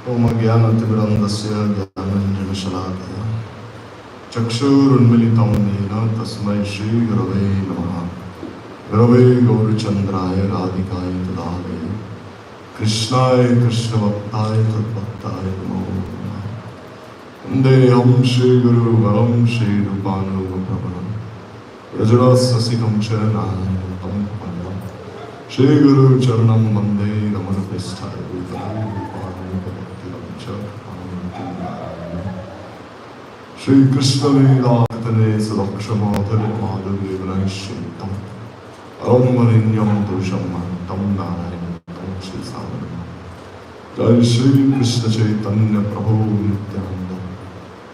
Om Jnanatimirandasya Jnananjanashalakaya Chakshurunmilitam Yena Tasmai Shri Gurave Namaha Gurave Gaurachandraya Radhikaya Tadave Krishnaya Krishna Bhaktaya Tadbhaktaya Namo Namaha Vandeham Shri Guru Varam Shri Rupanu Prabhanam Rajara Sasikam Charanayam Tam Pandam Shri Guru Charanam Vande Ramana Prestaya Shri Krishna Lila Katane Sadakshamadhari Madhavi Vinayashintam Aramarinyam Dushaman Tam Narayam Tam Shri Samanam Jai Shri Krishna Chaitanya Prabhu Nityananda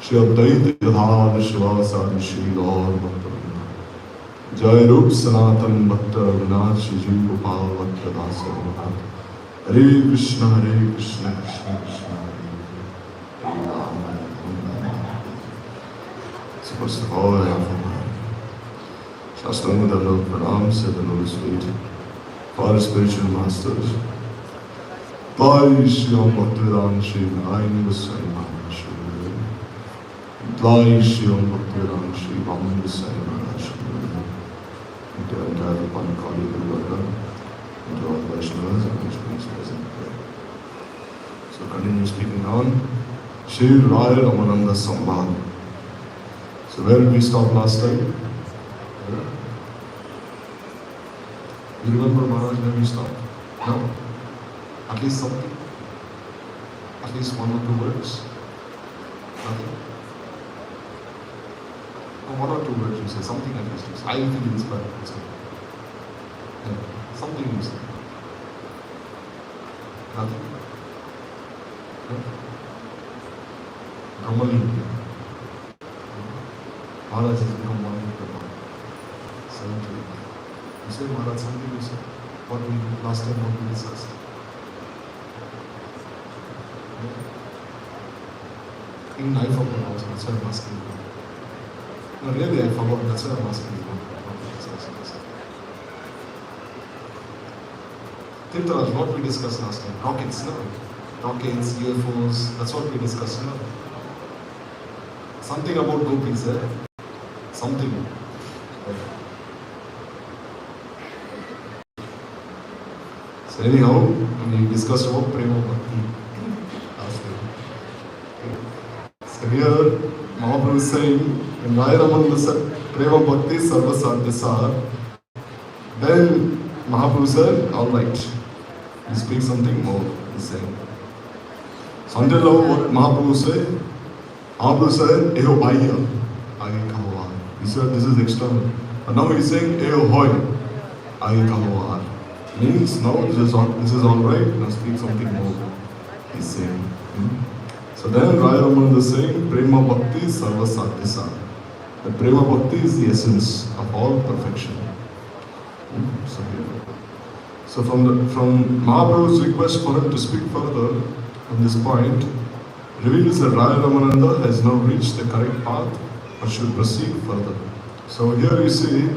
Shri Advaita Gadadhar Shivasadi Shri Gaur Bhaktivinoda Jai Rup Sanatan Bhakta Raghunath Shri Ji Gopal Bhakta Dasa Raghunath Hare Krishna Krishna Krishna Hare Rama So first of all, I have my Shastanga Dandava Pranam, said the Lord's feet, for our spiritual masters. Jai Shri Bhaktivedanta Shri Narayana Goswami Maharaj Shri Jai Shri Bhaktivedanta Shri Ramananda Goswami Maharaj Shri and the entire Pankali Guru and all Vaishnavas and Vaishnavas present there. So continue speaking on Shri Ramananda Samvat. So where did we stop last time? You remember Maharaj where we stopped? No? At least something? At least one or two words? Nothing? No, one or two words you say, something at least you say. I feel inspired. Yeah. Something you say. Nothing? No? Normally, Maharaj has become one with the Lord. 7 to 8. You say, Maharaj, something you say? What we last time what we discussed? Even I forgot also, that's why I'm asking you. No, really I forgot, that's why I'm asking you. Tirtharaj, what we discussed last time? Rockets, no? Rockets, UFOs, that's what we discussed, no? Something about gopis, eh? Something. So anyhow, we discussed about Prema Bhakti. So here, Mahaprabhu is saying, when Ramananda said, Prema Bhakti Sarva Sadhyasar, then Mahaprabhu said, alright, he speaks something more, he's saying. So until now, what Mahaprabhu said? Mahaprabhu said, Eho Bhaiya, Age Kahovar. He said, this is external. But now he's saying, Eho Hoy, Age Kahovar. Means now this is alright, now speak something more. He's saying. So then Ramananda is saying, Prema Bhakti Sarva Sadhyasa. The Prema Bhakti is the essence of all perfection. So from Mahaprabhu's request for him to speak further on this point, reveals that Ramananda has now reached the correct path but should proceed further. So here you see,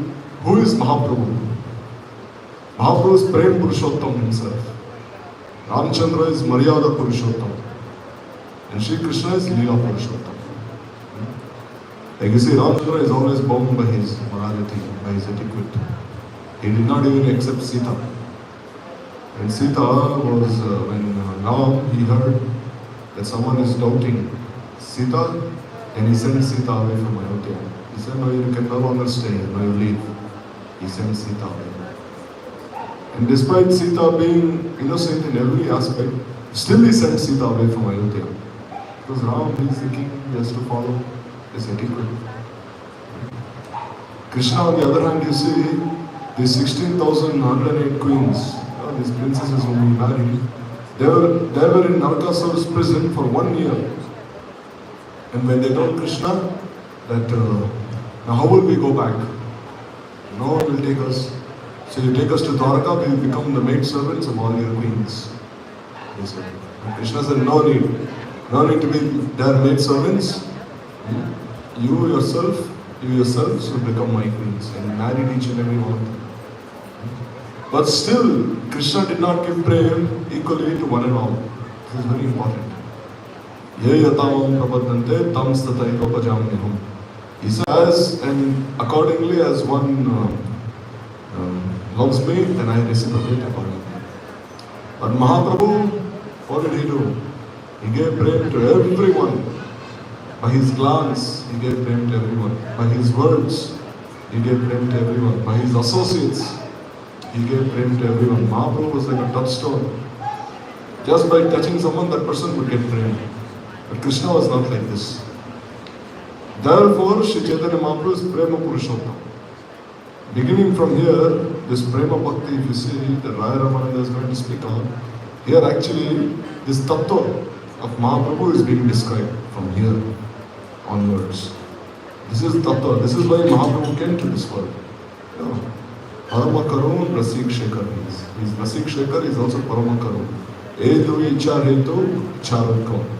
who is Mahaprabhu? Mahaprabhu is Prem Purushottam himself. Ramchandra is Maryada Purushottam. And Shri Krishna is Leela Purushottam. Like you see, Ramchandra is always bound by his morality, by his etiquette. He did not even accept Sita. When Sita was, when Ram, he heard that someone is doubting Sita, and he sent Sita away from Ayodhya. He said, no, you can no longer stay here, no, you leave. He sent Sita away. And despite Sita being innocent in every aspect, still he sent Sita away from Ayodhya. Because Ram, he is the king, he has to follow his etiquette. Krishna, on the other hand, you see, these 16,108 queens, these princesses whom he married, they were in Narakasura's prison for 1 year. And when they told Krishna that, now how will we go back? No one will take us. So you take us to Dwarka, we will become the maid servants of all your queens. They said. And Krishna said, no need to be their maid servants. You yourselves will become my queens. And he married each and every one of them. But still, Krishna did not give prayer equally to one and all. This is very important. Ye yatam prabodhante tam stataiva bhajamyaham. He says, and accordingly as one loves me, then I reciprocate accordingly. But Mahaprabhu, what did he do? He gave prema to everyone. By his glance, he gave prema to everyone. By his words, he gave prema to everyone. By his associates, he gave prema to everyone. Mahaprabhu was like a touchstone. Just by touching someone, that person would get prema. But Krishna was not like this. Therefore, Shri Chaitanya Mahaprabhu is Prema Purushottam. Beginning from here, this Prema Bhakti, if you see, that Raya Ramananda is going to speak on, here actually, this Tattva of Mahaprabhu is being described from here onwards. This is Tattva. This is why Mahaprabhu came to this world. Parama Karun, Rasik Shekhar. He is Rasik Shekhar, is also Parama Karun. Edu Icha Hetu, Charakon.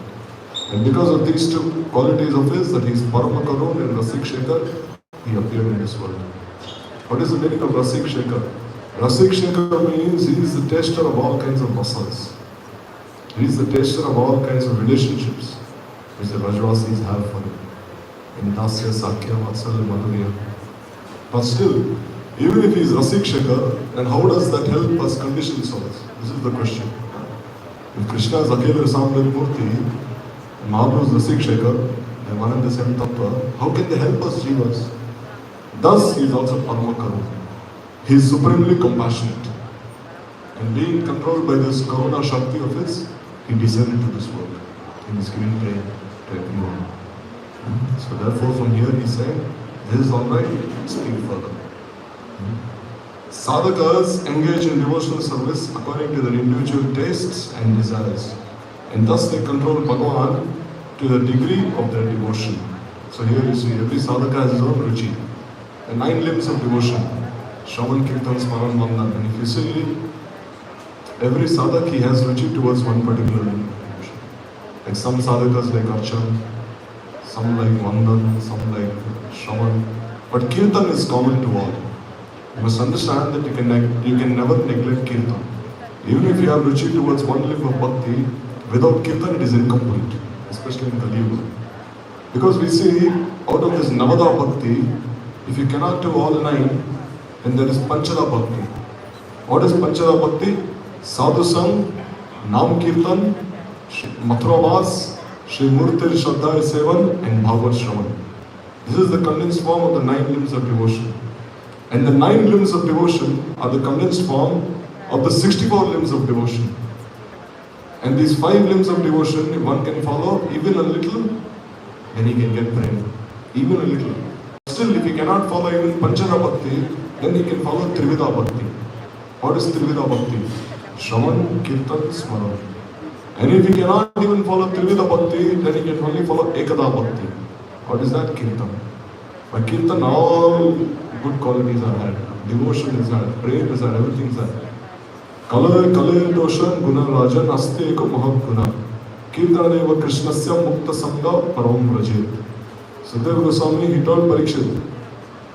And because of these two qualities of his, that he is Parama Karun and Rasik Shekhar, he appeared in this world. What is the meaning of Rasik Shekhar? Rasik Shekhar means he is the taster of all kinds of rasas. He is the taster of all kinds of relationships which the Rajvasis have for him. In Dasya, Sakya, Vatsalya, Madhurya. But still, even if he is Rasik Shekhar, then how does that help us conditioned souls? This is the question. If Krishna is Akhila Rasamlal Murti, Mahaprabhu is Rasik Shekhar, they are one and the same tattva, how can they help us jivas? Thus, he is also Parama Karuna. He is supremely compassionate. And being controlled by this Karuna Shakti of his, he descended to this world. He is giving prayer to everyone. So therefore, from here he said, this is alright, speak further. Sadhakas engage in devotional service according to their individual tastes and desires. And thus they control Bhagavan to the degree of their devotion. So here you see, every sadhaka has his own ruchi. The 9 limbs of devotion, Shravan, Kirtan, Smaran, Vandan. And if you see, every sadhak, he has ruchi towards one particular limb of devotion. Like some sadhakas like Archan, some like Vandan, some like Shravan. But Kirtan is common to all. You must understand that you can never neglect Kirtan. Even if you have ruchi towards one limb of Bhakti, without Kirtan it is incomplete, especially in Kali Yuga. Because we see, out of this Navada Bhakti, if you cannot do all 9, then there is Panchada Bhakti. What is Panchada Bhakti? Sadhu Sang, Nam Kirtan, Mathuravas, Shri Murtir Shraddha Sevan, and Bhagavad Shravan. This is the condensed form of the 9 limbs of devotion. And the 9 limbs of devotion are the condensed form of the 64 limbs of devotion. And these 5 limbs of devotion, if one can follow even a little, then he can get prema. Even a little. Still, if he cannot follow even Panchada Bhakti, then he can follow Trivida Bhakti. What is Trivida Bhakti? Shravan, Kirtan, Smaran. And if he cannot even follow Trivida Bhakti, then he can only follow Ekada Bhakti. What is that? Kirtan. By Kirtan, all good qualities are had. Devotion is had, prayer is had, everything is had. Kale dosha guna rajan aste eko mahad guna. Kirtaneva Krishnasya mukta sangha param rajet. Sukadeva Goswami, he told Parikshit,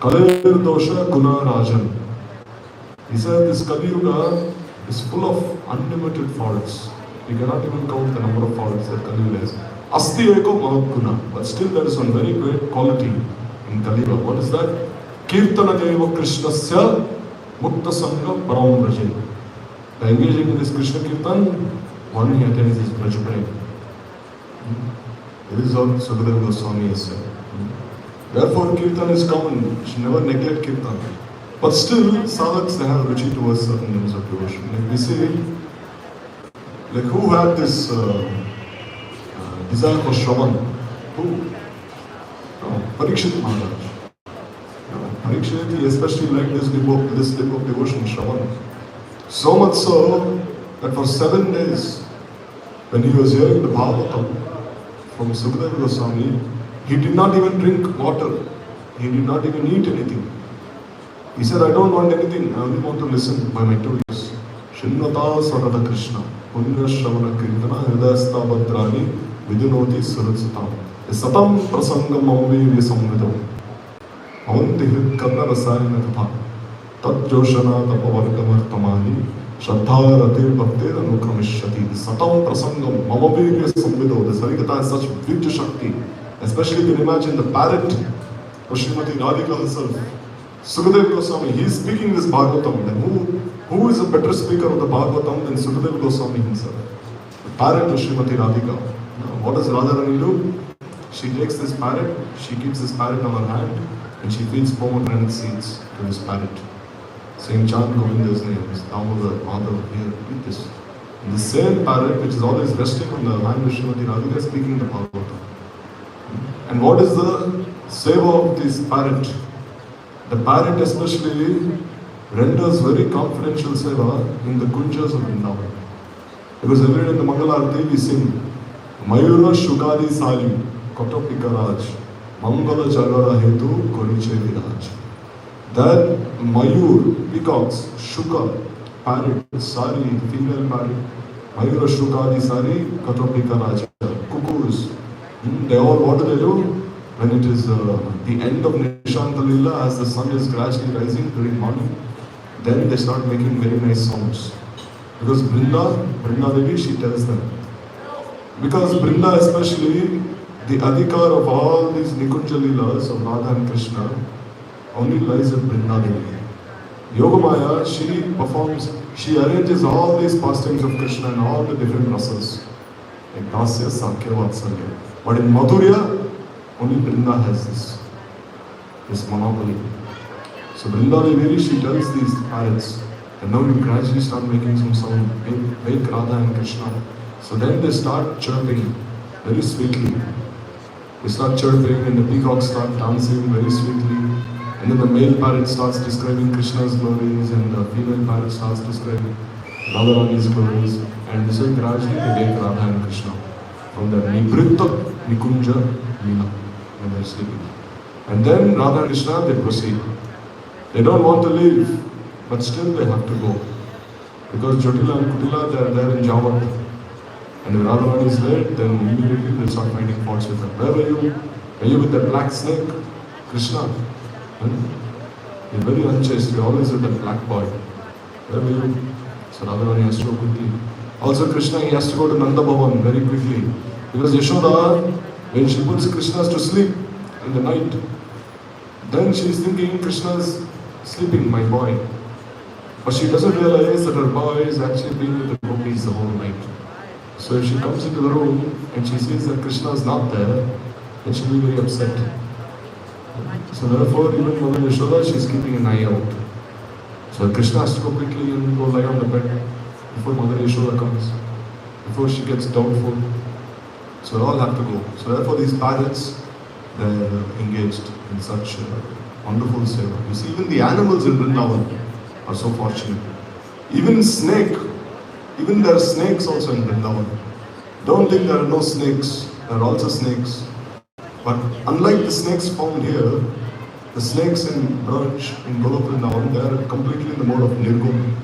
Kale dosha guna rajan. He said this Kali Yuga is full of unlimited faults. You cannot even count the number of faults that Kali Yuga has. Asti eko mahad guna. But still there is one very great quality in Kali Yuga. What is that? Kirtaneva Krishnasya mukta sangha param rajet. By engaging in this Krishna Kirtan, one he attains his Braj Prem. This is what Sukadeva Goswami has said. Therefore, Kirtan is common. You should never neglect Kirtan. But still, sadhaks, they have ruchi towards certain limbs of devotion. Like we see, like who had this desire for Shravan? Who? Parikshit Maharaj. Parikshit, he especially liked this limb of devotion, Shravan. So much so that for 7 days, when he was hearing the Bhagavatam from Sukadeva Goswami, he did not even drink water. He did not even eat anything. He said, I don't want anything. I only want to listen by my 2 ears. Shinnata Sarada Krishna, Punya Shravana Kirtana, Hridayasta Bhadrani, Vidunoti Suratsatam. Satam Prasangam Amvi Samvidam. Avanti Hrid Karna Rasayana Tatha. Tat Joshana Tapavarkamar Tamani, Shraddha Ratir Bhaktir Anukramishati. The Satam Prasangam, Mamavirya Samvido. This Harikatha has such Vidya Shakti. Especially you can imagine the parrot of Srimati Radhika herself. Sukadeva Goswami, he is speaking this Bhagavatam. Then who is a better speaker of the Bhagavatam than Sukadeva Goswami himself? The parrot of Srimati Radhika. What does Radharani do? She takes this parrot, she keeps this parrot on her hand, and she feeds pomegranate seeds to this parrot, saying chant Govinda's names, Damodar, Madhav, here, eat this. And the same parrot which is always resting on the hand of Srimati Radhika speaking the Bhagavatam. And what is the seva of this parrot? The parrot especially renders very confidential seva in the kunjas of Vrindavan. Because every day in the Mangala Arati we sing Mayura Shukadi Sali Kotopika Raj Mangala Jagara Hetu Koriche Viraj. That Mayur, peacocks, Shuka, parrot, Sari, female parrot, Mayura Shukadi Sari Kotopika Raj, cuckoos. They all, what do? When it is the end of Nishanta Lila, as the sun is gradually rising during morning, then they start making very nice sounds. Because Brinda Devi, she tells them. Because Brinda especially, the adhikar of all these Nikunja Leelas of Radha and Krishna only lies with Brinda Devi. Yogamaya, she performs, she arranges all these pastimes of Krishna and all the different rasas. Like Dasya, Sakya, Vatsalya. But in Madhurya, only Brinda has this monopoly. So Brinda Devi, she tells these parrots, and now you gradually start making some sound, make Radha and Krishna. So then they start chirping very sweetly. They start chirping and the peacocks start dancing very sweetly. And then the male parrot starts describing Krishna's glories and the female parrot starts describing Radharani's glories. And this way gradually they make Radha and Krishna from the Nibritta Nikunja Leela when they're sleeping. And then Radha and Krishna, they proceed. They don't want to leave, but still they have to go. Because Jotila and Kutila, they are there in Javat. And if Radharani is late, then immediately they'll start finding faults with her. Where were you? Were you with that black snake? Krishna. You're very unchaste, you're always with that black boy. Where were you? So Radharani has to go quickly. Also Krishna, he has to go to Nanda Bhavan very quickly. Because Yashoda, when she puts Krishna to sleep in the night, then she is thinking Krishna is sleeping, my boy. But she doesn't realize that her boy is actually being with the gopis the whole night. So if she comes into the room and she sees that Krishna is not there, then she will be very upset. So therefore, even Mother Yashoda, she is keeping an eye out. So Krishna has to go quickly and go lie on the bed before Mother Yashoda comes, before she gets doubtful. So they all have to go. So therefore, these parrots, they are engaged in such wonderful seva. You see, even the animals in Vrindavan are so fortunate. Even snake, even there are snakes also in Vrindavan. Don't think there are no snakes, there are also snakes. But unlike the snakes found here, the snakes in Braj, in Golok Vrindavan, they are completely in the mode of Nirgum.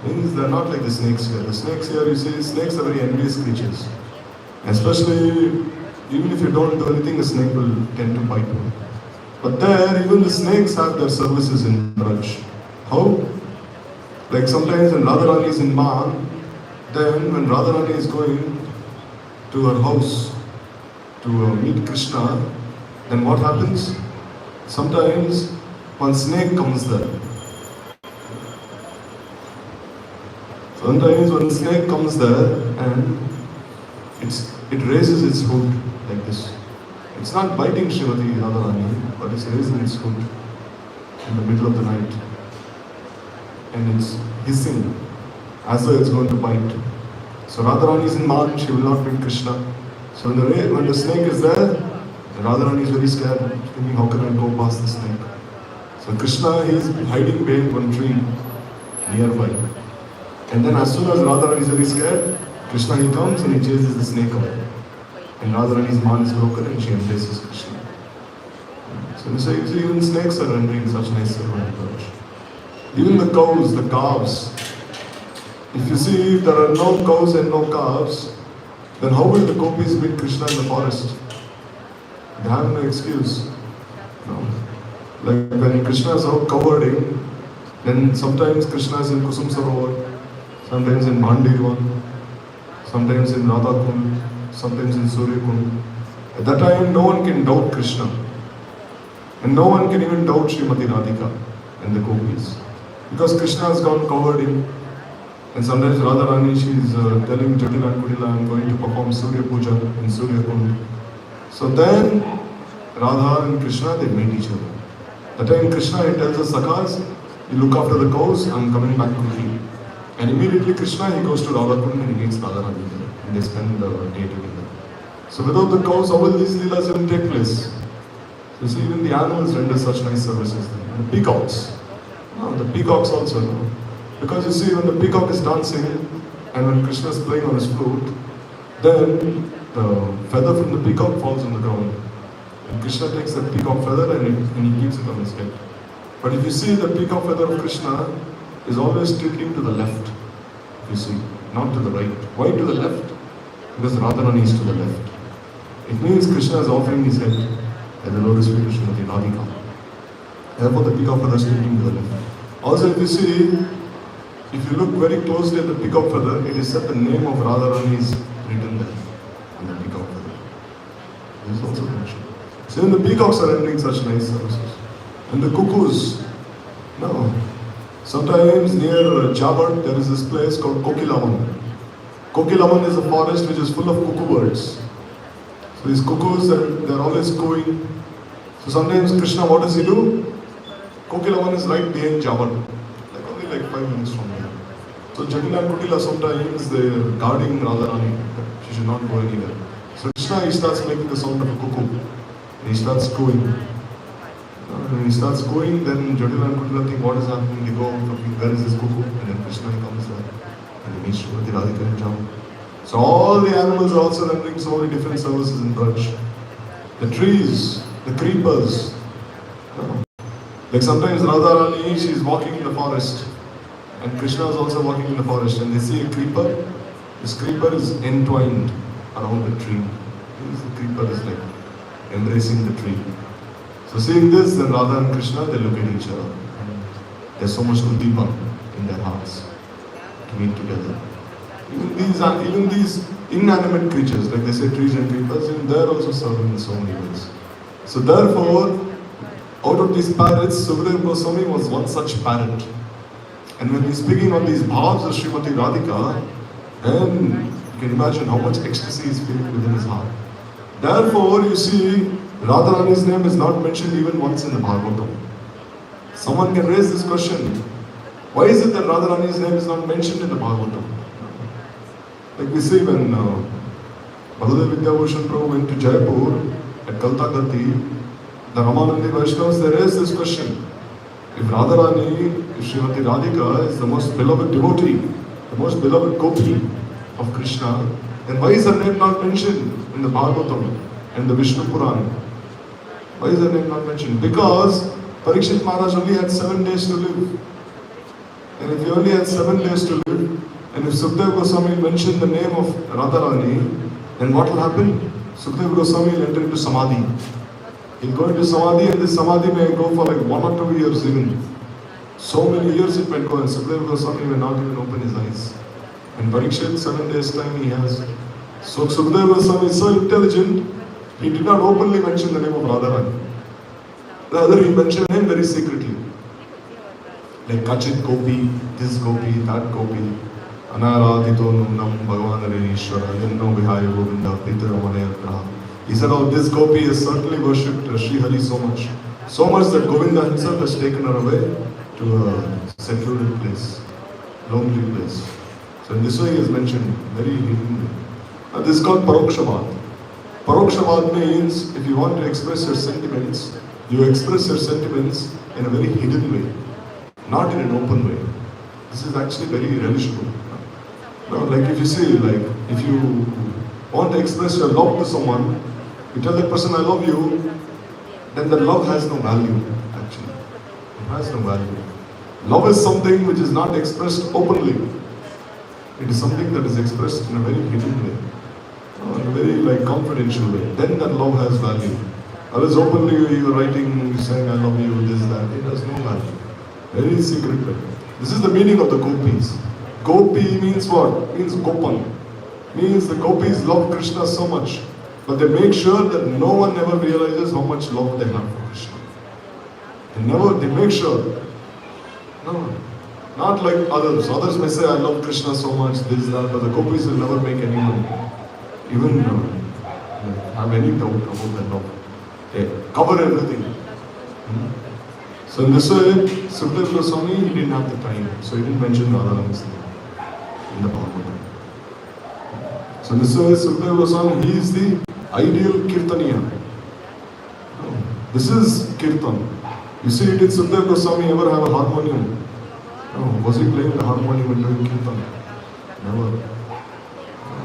Means they are not like the snakes here. The snakes here, you see, snakes are very envious creatures. Especially, even if you don't do anything, the snake will tend to bite you. But there, even the snakes have their services in Braj. How? Like sometimes when Radharani is in Maan, then when Radharani is going to her house to meet Krishna, then what happens? Sometimes one snake comes there. Sometimes one snake comes there and it raises its hood like this. It's not biting Srimati Radharani, but it's raising its hood in the middle of the night. And it's hissing as though it's going to bite. So Radharani is in Maan, she will not meet Krishna. So when the snake is there, Radharani is very scared, thinking how can I go past the snake. So Krishna, he is hiding behind one tree nearby. And then as soon as Radharani is very scared, Krishna he comes and he chases the snake away. And Radharani's Maan is broken and she embraces Krishna. So you say, even snakes are rendering such nice service. Even the cows, the calves. If you see there are no cows and no calves, then how will the gopis meet Krishna in the forest? They have no excuse. No. Like when Krishna is out cowherding, then sometimes Krishna is in Kusum Sarovar, sometimes in Mandirvan, sometimes in Radhakund, sometimes in Suryakund. At that time, no one can doubt Krishna. And no one can even doubt Srimati Radhika and the gopis. Because Krishna has gone covered in. And sometimes Radharani, she is telling Jatila and Kudila, I'm going to perform Surya Puja in Suryakund. So then, Radha and Krishna, they meet each other. That time Krishna, he tells us, Sakhas, you look after the cows, I'm coming back quickly. And immediately Krishna, he goes to Radhakund and he meets Radharani there. And they spend the day together. So without the cows, how will these leelas even take place? So you see, even the animals render such nice services. And the peacocks. No, the peacocks also, no? Because you see, when the peacock is dancing and when Krishna is playing on his flute, then the feather from the peacock falls on the ground. And Krishna takes that peacock feather and he keeps it on his head. But if you see, the peacock feather of Krishna is always tilting to the left. You see, not to the right. Why to the left? Because Radharani is to the left. It means Krishna is offering his head at the lotus feet of Srimati Radhika. Therefore, the peacock feather is tilting to the left. Also, if you see, if you look very closely at the peacock feather, it is said the name of Radharani is written there on the peacock feather. This is also mentioned. So even the peacocks are rendering such nice services. And the cuckoos, no. Sometimes near Jabat there is this place called Kokilavan. Kokilavan is a forest which is full of cuckoo birds. So these cuckoos, they're always cooing. So sometimes Krishna, what does he do? Kokilavan is right behind Jabat. Like 5 minutes from here. So Jatila and Kutila sometimes they're guarding Radharani. She should not go anywhere. So Krishna, he starts making the sound of a cuckoo. And he starts cooing. When he starts cooing, then Jatila and Kutila think what is happening. They go looking, where is this cuckoo? And then Krishna comes there. And he meets Srimati Radhika and Jam. So all the animals are also rendering so many different services in Braj. The trees, the creepers. Like sometimes Radharani, she is walking in the forest. And Krishna is also walking in the forest and they see a creeper. This creeper is entwined around the tree. The creeper is like embracing the tree. So seeing this, then Radha and Krishna, they look at each other. There's so much Uddipa in their hearts to meet together. Even these inanimate creatures, like they say trees and creepers, even they're also serving in so many ways. So therefore, out of these parrots, Sukadeva Goswami was one such parrot. And when he's speaking on these bhavs of Srimati Radhika, then you can imagine how much ecstasy is feeling within his heart. Therefore, you see, Radharani's name is not mentioned even once in the Bhagavatam. Someone can raise this question. Why is it that Radharani's name is not mentioned in the Bhagavatam? Like we see when Baladev Vidyabhushan Prabhu went to Jaipur at Kaltakati, the Ramananda Vaishnavas, they raised this question. If Radharani, if Srimati Radhika is the most beloved devotee, the most beloved gopi of Krishna, then why is her name not mentioned in the Bhagavatam and the Vishnu Puran? Why is her name not mentioned? Because Parikshit Maharaj only had 7 days to live. And if he only had 7 days to live, and if Sukadeva Goswami mentioned the name of Radharani, then what will happen? Sukadeva Goswami will enter into Samadhi. He'll go into Samadhi and this Samadhi may go for like 1 or 2 years even. So many years it might go and Sukadeva Goswami may not even open his eyes. And Parikshit, 7 days time he has. So Sukadeva Goswami is so intelligent, he did not openly mention the name of Radharani. Rather he mentioned him very secretly. Like Kachit Gopi, this Gopi, that Gopi. Anaradhito Nunam Bhagavan Arinishwara, Yanno Vihaya Govinda, Pitra Ramanaya Graha. He said, oh, this Gopi has certainly worshipped Sri Hari so much. So much that Govinda himself has taken her away to a secluded place, lonely place. So in this way he has mentioned very hidden way. This is called Parokshabad. Parokshabad means if you want to express your sentiments, you express your sentiments in a very hidden way, not in an open way. This is actually very relishable. Now, like if you see, like if you want to express your love to someone, you tell that person, I love you, then that love has no value, actually. It has no value. Love is something which is not expressed openly. It is something that is expressed in a very hidden way, in a very like confidential way. Then that love has value. Otherwise openly you are writing, saying I love you, this, that. It has no value. Very secret way. This is the meaning of the gopis. Gopi means what? Means Gopan. Means the gopis love Krishna so much, but they make sure that no one ever realizes how much love they have for Krishna. They make sure. No, not like others. Others may say, I love Krishna so much, this, that, but the gopis will never make anyone even have any doubt about that love. They cover everything. So in this way, Sukadeva Goswami, he didn't have the time, so he didn't mention Radharani's name in the Bhagavatam. So in this way, Sukadeva Goswami, he is the ideal Kirtaniya. This is Kirtan. You see, did Sukadeva Goswami ever have a harmonium? No. Was he playing the harmonium and doing Kirtan? Never.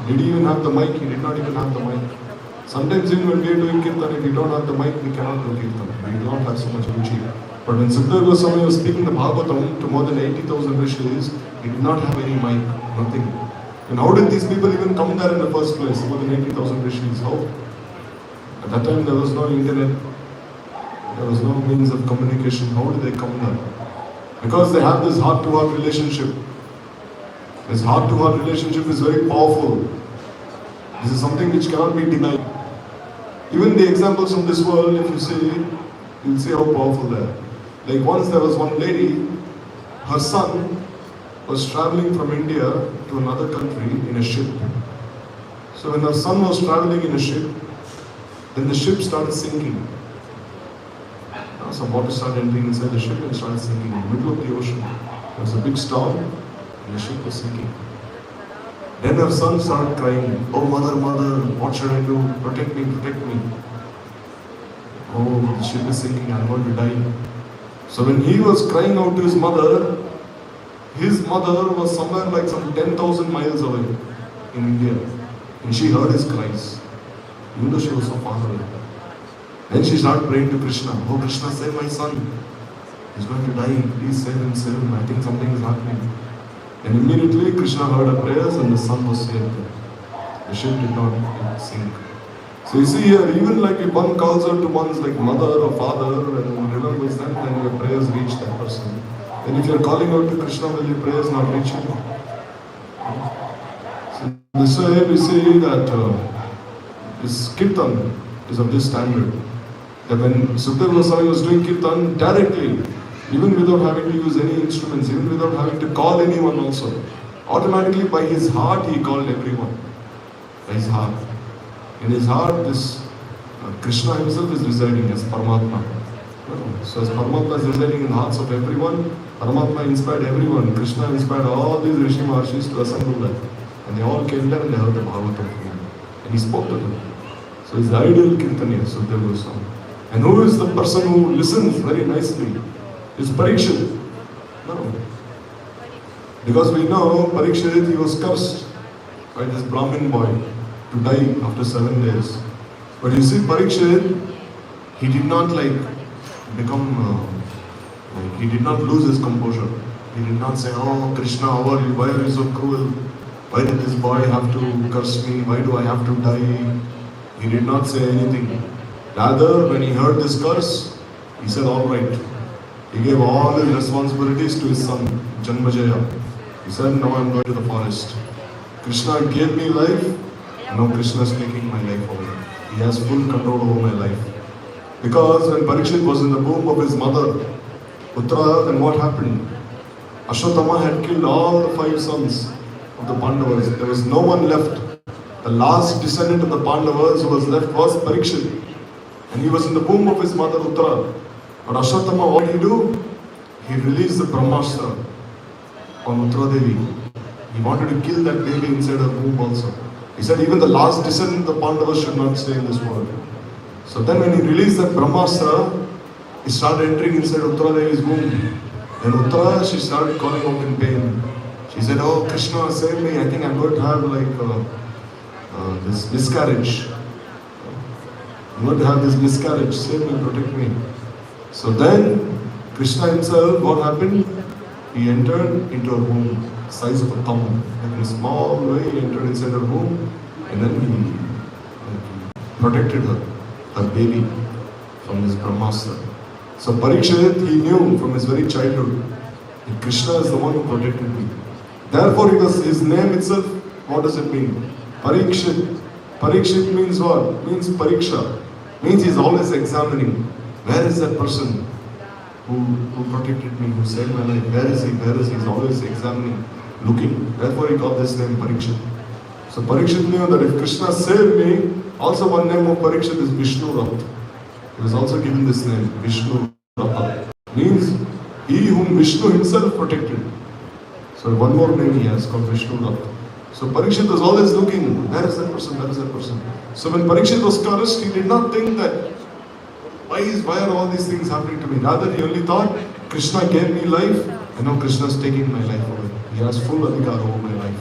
Did he even have the mic? He did not even have the mic. Sometimes even when we are doing Kirtan, if we don't have the mic, we cannot do Kirtan. We do not have so much ruchi. But when Sukadeva Goswami was speaking the Bhagavatam to more than 80,000 rishis, he did not have any mic, nothing. And how did these people even come there in the first place? More than 80,000 rishis. How? At that time there was no internet, there was no means of communication. How did they come there? Because they have this heart-to-heart relationship. This heart-to-heart relationship is very powerful. This is something which cannot be denied. Even the examples from this world, if you see, you'll see how powerful they are. Like once there was one lady, her son was traveling from India to another country in a ship. So when her son was traveling in a ship, then the ship started sinking. Some water started entering inside the ship and started sinking in the middle of the ocean. There was a big storm and the ship was sinking. Then her son started crying, "Oh mother, mother, what should I do? Protect me, protect me. Oh, the ship is sinking, I'm going to die." So when he was crying out to his mother was somewhere like some 10,000 miles away in India. And she heard his cries, even though she was so far away. Then she started praying to Krishna. "Oh Krishna, save my son. He's going to die. Please save him, save him. I think something is happening." And immediately Krishna heard her prayers and the son was saved. The ship did not sink. So you see here, even like if one calls out to one's like mother or father and remembers them, then your prayers reach that person. And if you're calling out to Krishna, will your prayers not reach him? So this way we see that this Kirtan is of this standard. That when Sukadeva Goswami was doing Kirtan directly, even without having to use any instruments, even without having to call anyone also, automatically by his heart he called everyone. By his heart. In his heart, this Krishna himself is residing as Paramatma. So as Paramatma is residing in the hearts of everyone, Paramatma inspired everyone. Krishna inspired all these Rishi Maharshis to assemble that. And they all came there and they heard the Bhagavatam from him. And he spoke to them. So he's the ideal Kirtaniya, Sukadeva Goswami. And who is the person who listens very nicely? Is Parikshit. No. Because we know Parikshit, he was cursed by this Brahmin boy to die after 7 days. But you see Parikshit, he did not he did not lose his composure. He did not say, "Oh Krishna, why are you so cruel? Why did this boy have to curse me? Why do I have to die?" He did not say anything. Rather, when he heard this curse, he said, "All right." He gave all his responsibilities to his son, Janmajaya. He said, "Now I am going to the forest. Krishna gave me life, now Krishna is taking my life away. He has full control over my life." Because when Parikshit was in the womb of his mother, Uttara, then what happened? Ashwatthama had killed all the 5 sons of the Pandavas. There was no one left. The last descendant of the Pandavas who was left was Parikshit. And he was in the womb of his mother Uttara. But Ashwatthama, what did he do? He released the Brahmastra on Uttara Devi. He wanted to kill that baby inside her womb also. He said even the last descendant of the Pandavas should not stay in this world. So then when he released that Brahmastra, he started entering inside Uttara Devi's womb. Then Uttara, she started calling out in pain. She said, "Oh Krishna, save me. I think I'm going to have this miscarriage. I'm going to have this miscarriage. Save me, protect me." So then Krishna himself, what happened? He entered into her womb, size of a thumb. And in a small way, he entered inside her womb and then he protected her baby, from this Brahmastra. So Parikshit, he knew from his very childhood that Krishna is the one who protected me. Therefore, his name itself, what does it mean? Parikshit. Parikshit means what? Means pariksha. Means he's always examining. Where is that person who protected me, who saved my life? Where is he? Where is he? He's always examining, looking. Therefore, he called this name Parikshit. So Parikshit knew that if Krishna saved me, also one name of Parikshit is Vishnu Rat. He was also given this name, Vishnu Rat. Means he whom Vishnu himself protected. So one more name he has called Vishnu Rat. So Parikshit was always looking, where is that person, where is that person? So when Parikshit was cursed, he did not think that, why are all these things happening to me? Rather, he only thought, Krishna gave me life, and now Krishna is taking my life away. He has full adhikar over my life.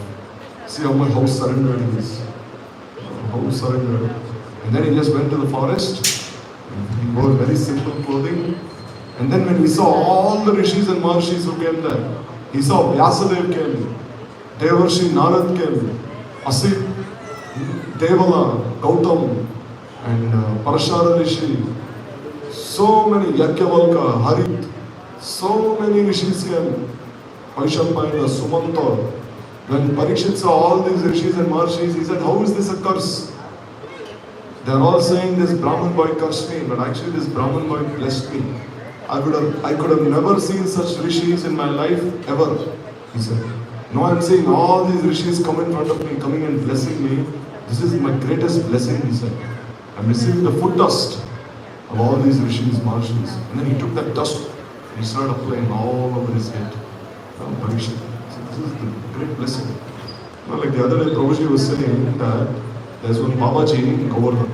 See how surrendered he is. How surrendered. And then he just went to the forest. He wore very simple clothing. And then when he saw all the rishis and maharshis who came there, he saw Vyasadev came, Devarshi Narad came, Asit, Devala, Gautam, and Parashara Rishi. So many, Yakyavalka, Harit, so many rishis came. Vaishampayana, Sumanta. When Parikshit saw all these rishis and maharshis, he said, how is this a curse? They are all saying this Brahman boy cursed me, but actually this Brahman boy blessed me. I could have never seen such rishis in my life ever, he said. Now I am seeing all these rishis come in front of me, coming and blessing me. This is my greatest blessing, he said. I am receiving the foot dust of all these rishis, maharshis. And then he took that dust and he started applying all over his head. Parikshit. This is the great blessing. Like the other day, Prabhuji was saying that there's one Babaji in Govardhan.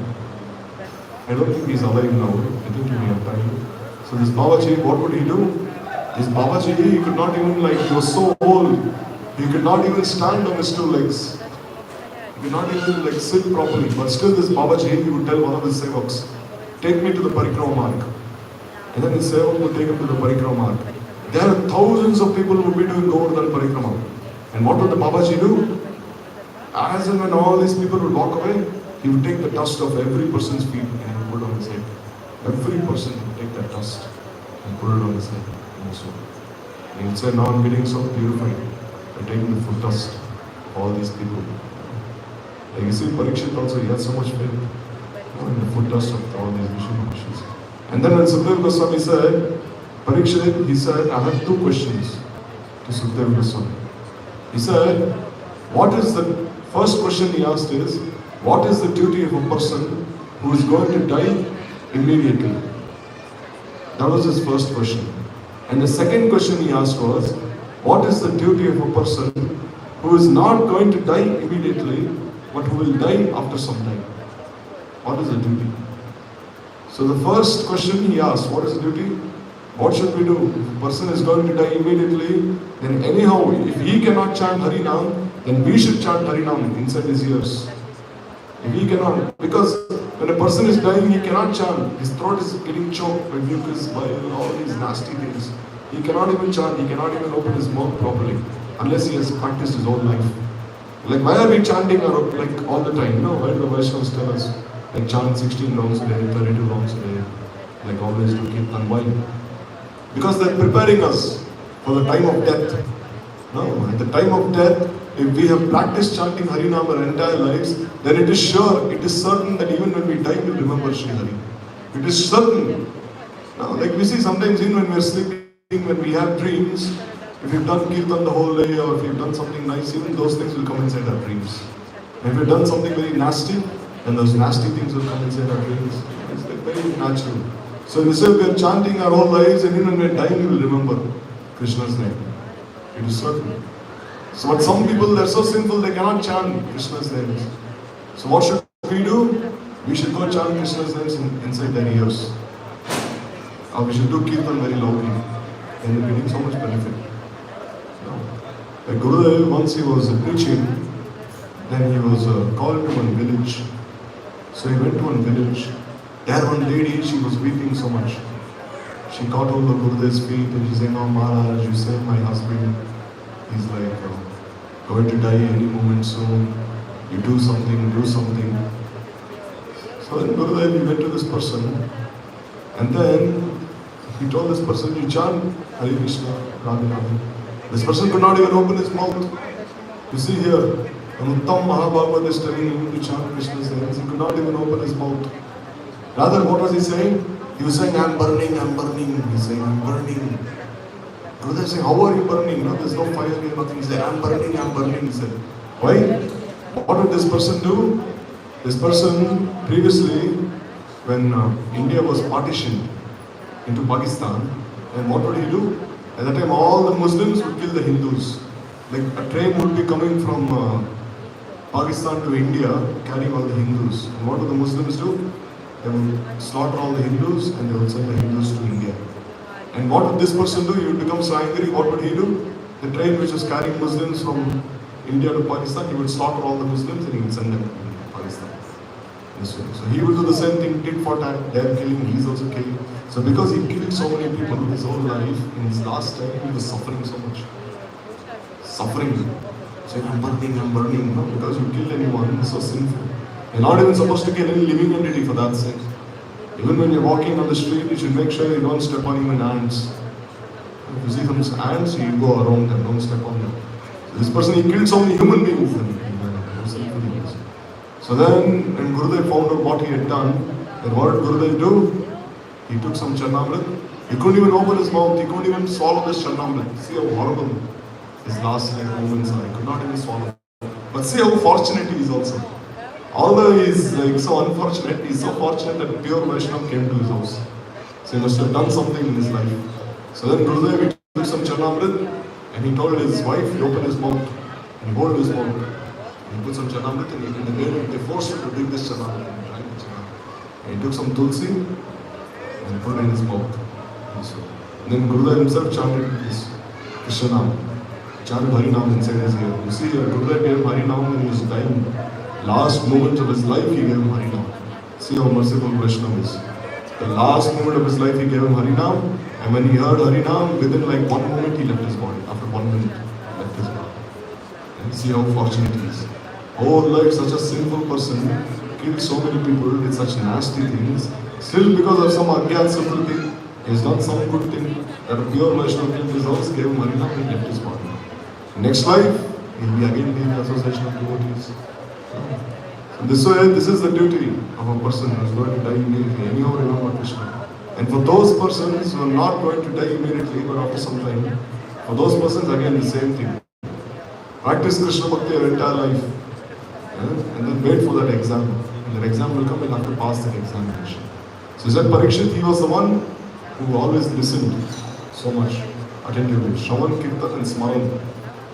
I don't think he's alive now. I think he may have died. So this Babaji, what would he do? This Babaji, he could not even he was so old, he could not even stand on his two legs. He could not even sit properly. But still this Babaji, he would tell one of his sevaks, take me to the Parikrama Marg. And then his sevak would take him to the Parikrama Marg. There are thousands of people who would be doing Govardhan Parikrama. And what would the Babaji do? As and when all these people would walk away, he would take the dust of every person's feet and he would put it on his head. Every person would take that dust and put it on his head. And he would say, now I'm getting so purified by taking the foot dust of all these people. Like you see, Parikshit also, he had so much faith in the foot dust of all these Rishis. And then when Sukadeva Goswami said, Parikshit, he said, I have two questions to Sukadeva Goswami. He said, what is the first question he asked is, what is the duty of a person who is going to die immediately? That was his first question. And the second question he asked was, what is the duty of a person who is not going to die immediately, but who will die after some time? What is the duty? So the first question he asked, what is the duty? What should we do? If a person is going to die immediately, then anyhow, if he cannot chant Harinam, then we should chant Harinam inside his ears. If he cannot, because when a person is dying, he cannot chant. His throat is getting choked by mucus, by all these nasty things. He cannot even chant, he cannot even open his mouth properly, unless he has practiced his whole life. Why are we chanting all the time? Why do the Vaishnavas tell us? Chant 16 rounds a day, 32 rounds a day, always to keep unwind. Because they're preparing us for the time of death. No, at the time of death, if we have practiced chanting Harinam our entire lives, then it is sure, it is certain that even when we die, we'll remember Sri Hari. It is certain. Now, we see sometimes even when we're sleeping, when we have dreams, if we've done Kirtan the whole day or if we've done something nice, even those things will come inside our dreams. If we've done something very nasty, then those nasty things will come inside our dreams. It's very natural. So we say we are chanting our whole lives and even when we're dying, we will remember Krishna's name. It is certain. So but some people, they're so sinful, they cannot chant Krishna's names. So what should we do? We should go chant Krishna's names inside their ears. Or we should do Kirtan very loudly. And we're getting so much benefit. Like Gurudev, once he was preaching, then he was called to one village. So he went to one village. There one lady, she was weeping so much. She caught hold of Gurudev's feet and she said, "Oh Maharaj, you saved my husband. He's going to die any moment soon. You do something, do something." So then Gurudev, he went to this person and then he told this person, "You chant Hare Krishna, Radhe Radhe." This person could not even open his mouth. You see here, when Uttam Mahabhagavad is telling him to chant Krishna's names, he could not even open his mouth. Rather, what was he saying? He was saying, I'm burning, I'm burning. He's saying, I'm burning. Gurudev is saying, how are you burning? No, there's no fire here, nothing. He said, I'm burning, I'm burning. He said, why? What did this person do? This person, previously, when India was partitioned into Pakistan, and what would he do? At that time, all the Muslims would kill the Hindus. Like a train would be coming from Pakistan to India, carrying all the Hindus. And what do the Muslims do? They would slaughter all the Hindus and they would send the Hindus to India. And what would this person do? He would become so angry. What would he do? The train which was carrying Muslims from India to Pakistan, he would slaughter all the Muslims and he would send them to Pakistan. This way. So he would do the same thing, tit for tat. They are killing, he is also killing. So because he killed so many people his whole life, in his last time he was suffering so much. Suffering. Saying, I'm burning. No, because you kill anyone, it's so sinful. You're not even supposed to kill any living entity for that sake. Even when you're walking on the street, you should make sure you don't step on even ants. If you see some ants, you go around them, don't step on them. So this person, he killed so many human beings. So then, when Gurudev found out what he had done, then what did Gurudev do? He took some Charnamrit. He couldn't even open his mouth. He couldn't even swallow this Charnamrit. See how horrible his last moments are. He could not even swallow. But see how fortunate he is also. Although he is so unfortunate, he is so fortunate that pure Vaishnava came to his house. So he must have done something in his life. So then Gurudev, he took some Charnamrit and he told his wife, he opened his mouth and he held his mouth. He put some Charnamrit and in the day they forced him to drink this Charnamrit. And he took some Tulsi and put it in his mouth. And then Gurudev himself chanted this Krishnanam. Chanted Harinam inside his ear. You see, Gurudev gave Harinam when he was dying. Last moment of his life, he gave him Harinam. See how merciful Vaishnava is. The last moment of his life, he gave him Harinam. And when he heard Harinam, within 1 moment, he left his body. After 1 minute, he left his body. And see how fortunate he is. Whole life, such a sinful person, killed so many people with such nasty things. Still, because of some Agyan simple thing, he has done some good thing. That a pure Vaishnava came to his house, gave him Harinam, and he left his body. Next life, he will be again in the association of devotees. This way, this is the duty of a person who is going to die immediately. Anyhow, remember Krishna. And for those persons who are not going to die immediately, but after some time, for those persons, again, the same thing. Practice Krishna Bhakti your entire life. And then wait for that exam. When that exam will come, you'll have to pass that examination. So he said, Parikshit, he was the one who always listened so much attentively. Shravan, Kirtan and Smaran.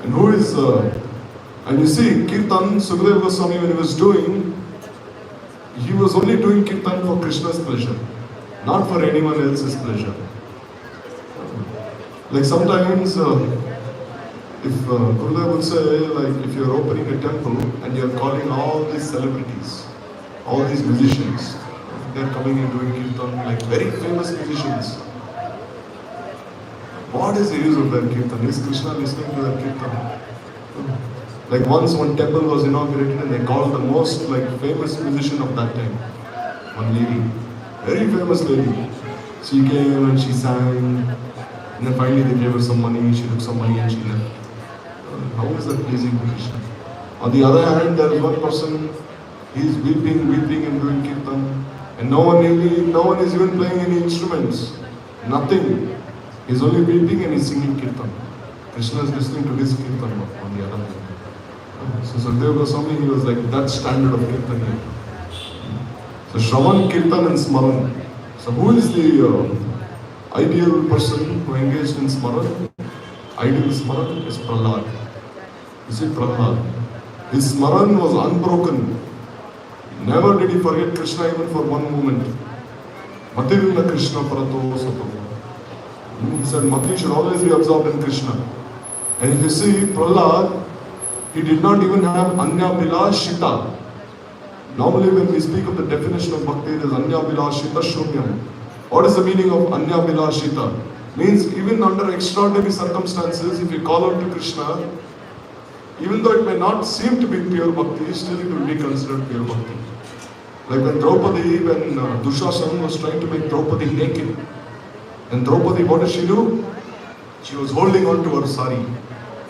And who is... And you see, Kirtan, Sukadeva Goswami, when he was doing, he was only doing Kirtan for Krishna's pleasure, not for anyone else's pleasure. Like sometimes, if Gurudev would say, if you're opening a temple and you're calling all these celebrities, all these musicians, they're coming and doing Kirtan, like very famous musicians. What is the use of their Kirtan? Is Krishna listening to their Kirtan? Like once one temple was inaugurated and they called the most famous musician of that time. One lady, very famous lady. She came and she sang, and then finally they gave her some money, she took some money and she left. How is that pleasing to Krishna? On the other hand, there is one person, he is weeping and doing kirtan, and no one is even playing any instruments. Nothing. He is only weeping and he is singing kirtan. Krishna is listening to his kirtan on the other hand. So Sukadeva Goswami, he was like that standard of kirtan here. So Shravan, Kirtan and Smaran. So who is the ideal person who engaged in Smaran? Ideal Smaran is Prahlad. You see Prahlad. His Smaran was unbroken. Never did he forget Krishna even for one moment. Mativina Krishna Parato Sato. He said Mati should always be absorbed in Krishna. And if you see Prahlad, he did not even have Anya Bilashita. Normally when we speak of the definition of Bhakti, it is Anya Bilashita Shunyam. What is the meaning of Anya Bilashita? Means even under extraordinary circumstances, if you call out to Krishna, even though it may not seem to be pure Bhakti, still it will be considered pure Bhakti. Like when Dushasana was trying to make Draupadi naked. And Draupadi, what did she do? She was holding on to her sari.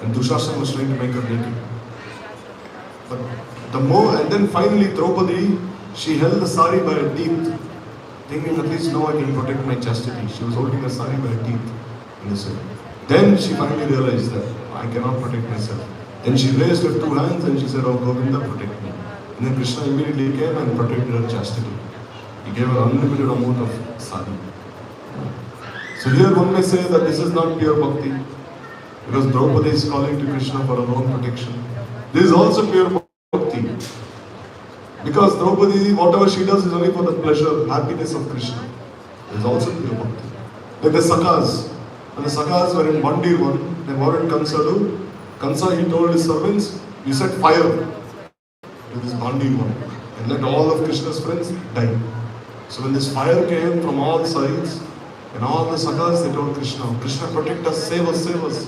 And Dushasana was trying to make her naked. But and then finally Draupadi, she held the sari by her teeth, thinking at least now I can protect my chastity. She was holding the sari by her teeth in this way. Then she finally realized that I cannot protect myself. Then she raised her two hands and she said, "Oh Govinda, protect me." And then Krishna immediately came and protected her chastity. He gave her unlimited amount of sari. So here one may say that this is not pure bhakti, because Draupadi is calling to Krishna for her own protection. This is also pure bhakti, because Draupadi, whatever she does is only for the pleasure, happiness of Krishna. This is also pure bhakti. Like the Sakhas, when the Sakhas were in Bandir one, then what did Kansa do? Kansa, he told his servants, "You set fire to this Bandir one and let all of Krishna's friends die." So when this fire came from all sides, and all the Sakhas, they told Krishna, "Krishna, protect us, save us, save us."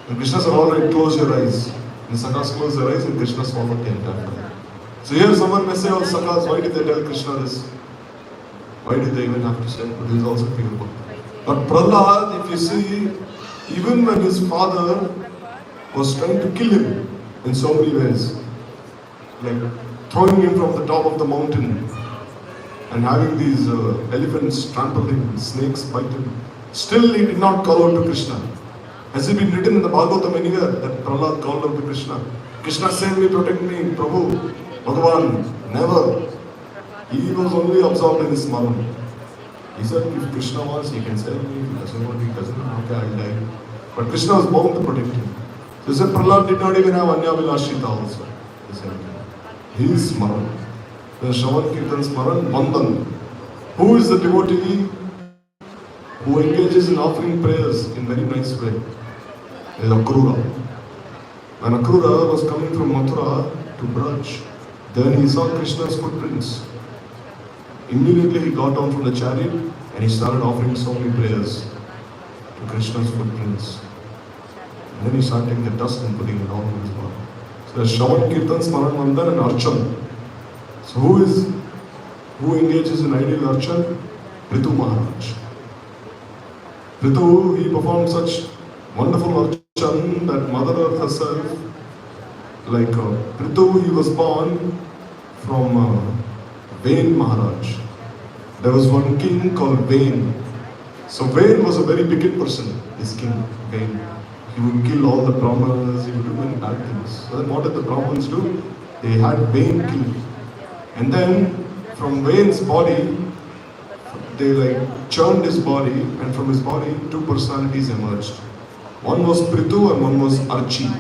And Krishna said, "All right, close your eyes." And the Sakhas closed their eyes and Krishna swallowed the entire fire. So here someone may say, "Oh, Sakhas, why did they tell Krishna this? Why did they even have to say?" But this is also pure bhakti. But Prahlad, if you see, even when his father was trying to kill him in so many ways, like throwing him from the top of the mountain and having these elephants trample him, snakes bite him, still he did not call out to Krishna. Has it been written in the Bhagavatam anywhere that Prahlad called out to Krishna? "Krishna, save me, protect me, Prabhu, Bhagavan." Never. He was only absorbed in his Smaran. He said, if Krishna wants, he can save me. If he doesn't want, he doesn't. Okay, I'll die. But Krishna was bound to protect him. So he said, Prahlad did not even have Anya Vilashita also. He said, his Smaran. The Shravan Kirtan Smaran, Vandan. Who is the devotee who engages in offering prayers in very nice way? Is Akrura. When Akrura was coming from Mathura to Braj, then he saw Krishna's footprints. Immediately he got down from the chariot and he started offering so many prayers to Krishna's footprints. And then he started taking the dust and putting it all in his mouth. So there's Shravan Kirtan, Smaran Vandan and Archan. So who engages in ideal Archan? Prithu Maharaj. Prithu, he performed such wonderful Archan that Mother Earth herself, like Prithu, he was born from Vain Maharaj. There was one king called Vain. So Vain was a very wicked person, this king, Vain. He would kill all the Brahmanas, he would do many bad things. So then what did the Brahmins do? They had Vain killed. And then from Vain's body, they churned his body, and from his body two personalities emerged. One was Prithu and one was Archi.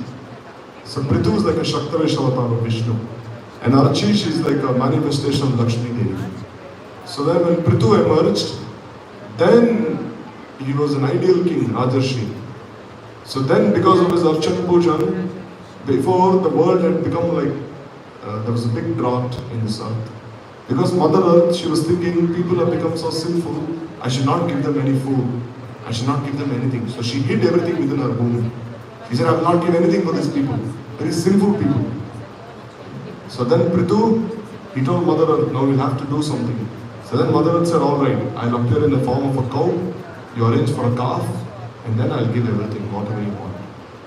So Prithu is like a Shaktavesh avatar of Vishnu. And Archi, she is like a manifestation of Lakshmi Devi. So then when Prithu emerged, then he was an ideal king, Rajarshi. So then because of his Archan Pujan, before the world had become there was a big drought in this earth. Because Mother Earth, she was thinking, people have become so sinful, I should not give them any food. I should not give them anything. So she hid everything within her womb. She said, I will not give anything for these people. Very sinful people. So then Prithu, he told Mother Earth, now you'll have to do something. So then Mother Earth said, alright, I'll appear in the form of a cow, you arrange for a calf, and then I'll give everything, whatever you want.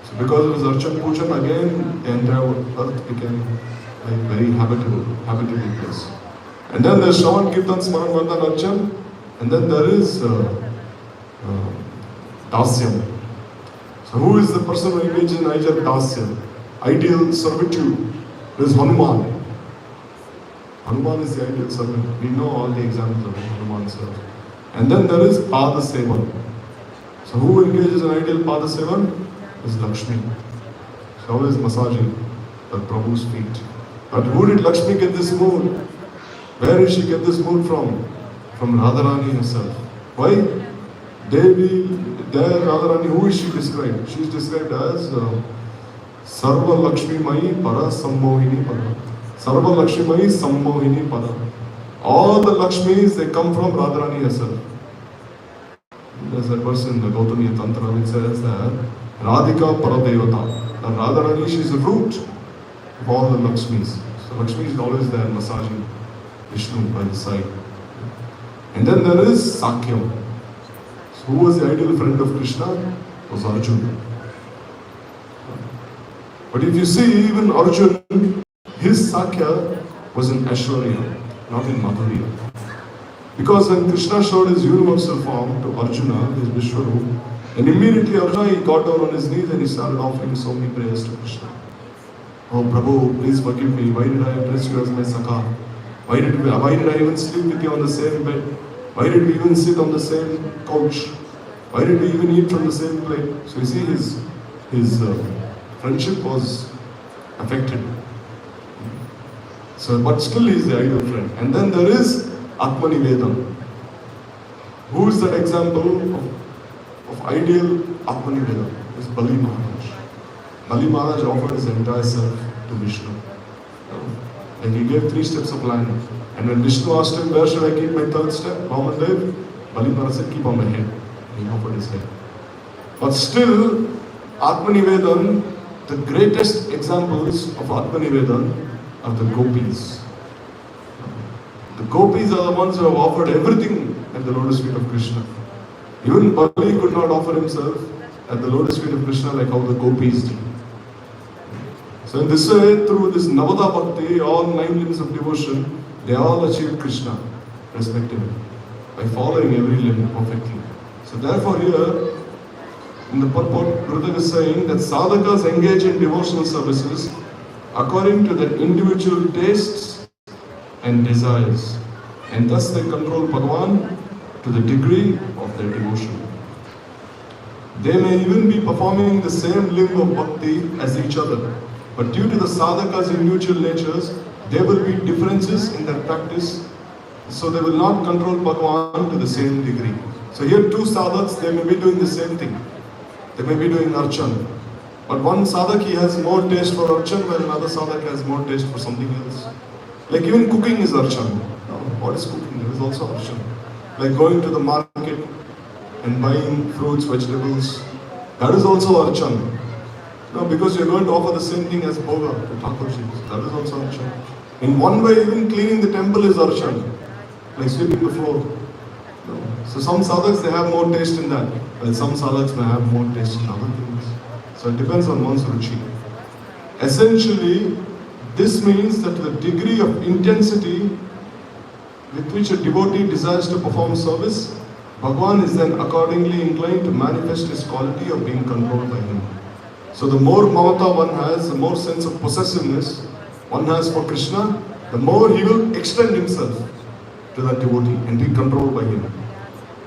So because of his Archan Pujan, again, the entire earth became very habitable place. And then there's Shravan Kirtan Smaran Vandan Archan, and then there is Dasyam. So who is the person who engages in ideal Dasyam? Ideal servitude. There's Hanuman. Hanuman is the ideal servant. We know all the examples of Hanuman servant. And then there is Pada Sevan. So who engages in ideal Pada Sevan? Is Lakshmi. So always massaging the Prabhu's feet. But who did Lakshmi get this mood? Where did she get this mood from? From Radharani herself. Why? Devi, there Radharani, who is she described? She is described as Sarva Lakshmi Mai Para Sammohini Para. Sarva Lakshmi Mai Sammohini Para. All the Lakshmis, they come from Radharani herself. There's a verse in the Gautamiya Tantra which says that Radhika Paradevata. That Radharani, she is the root of all the Lakshmis. So Lakshmi is always there massaging Vishnu by the side. And then there is Sakyam. So who was the ideal friend of Krishna? It was Arjuna. But if you see, even Arjuna, his Sakya was in Aishwarya, not in Madhurya. Because when Krishna showed his universal form to Arjuna, his Vishwarup, and immediately Arjuna, he got down on his knees and he started offering so many prayers to Krishna. Oh Prabhu, please forgive me. Why did I address you as my Sakha? Why did I even sleep with you on the same bed? Why did we even sit on the same couch? Why did we even eat from the same plate? So you see, his friendship was affected. So, but still he is the ideal friend. And then there is Atmanivedam. Who is that example of ideal Atmanivedam? It's Bali Maharaj. Bali Maharaj offered his entire self to Vishnu. And he gave 3 steps of land. And when Vishnu asked him, where should I keep my 3rd step? Vamandev, Bali Maharaj said, keep on my head. He offered his head. But still, Atmanivedam, the greatest examples of Atmanivedam are the gopis. The gopis are the ones who have offered everything at the lotus feet of Krishna. Even Bali could not offer himself at the lotus feet of Krishna like how the gopis did. So in this way, through this Navada Bhakti, all 9 limbs of devotion, they all achieved Krishna, respectively, by following every limb perfectly. So therefore here, in the purport, Gurudev is saying that sadhakas engage in devotional services according to their individual tastes and desires, and thus they control Bhagavan to the degree of their devotion. They may even be performing the same limb of bhakti as each other, but due to the sadhaka's individual natures, there will be differences in their practice, so they will not control Bhagavan to the same degree. So here 2 sadhaks, they may be doing the same thing. They may be doing archan. But one sadhak, he has more taste for archan, while another sadhak has more taste for something else. Like even cooking is archan. What is cooking? It is also archan. Like going to the market and buying fruits, vegetables, that is also archan. No, because you are going to offer the same thing as bhoga to Thakurji. That is also archan. In one way, even cleaning the temple is archan. Like sweeping the floor. No. So some sadhaks, they have more taste in that, while some sadhaks may have more taste in other things. So it depends on one's ruchi. Essentially, this means that the degree of intensity with which a devotee desires to perform service, Bhagavan is then accordingly inclined to manifest his quality of being controlled by him. So the more mamata one has, the more sense of possessiveness one has for Krishna, the more he will extend himself to that devotee and be controlled by him.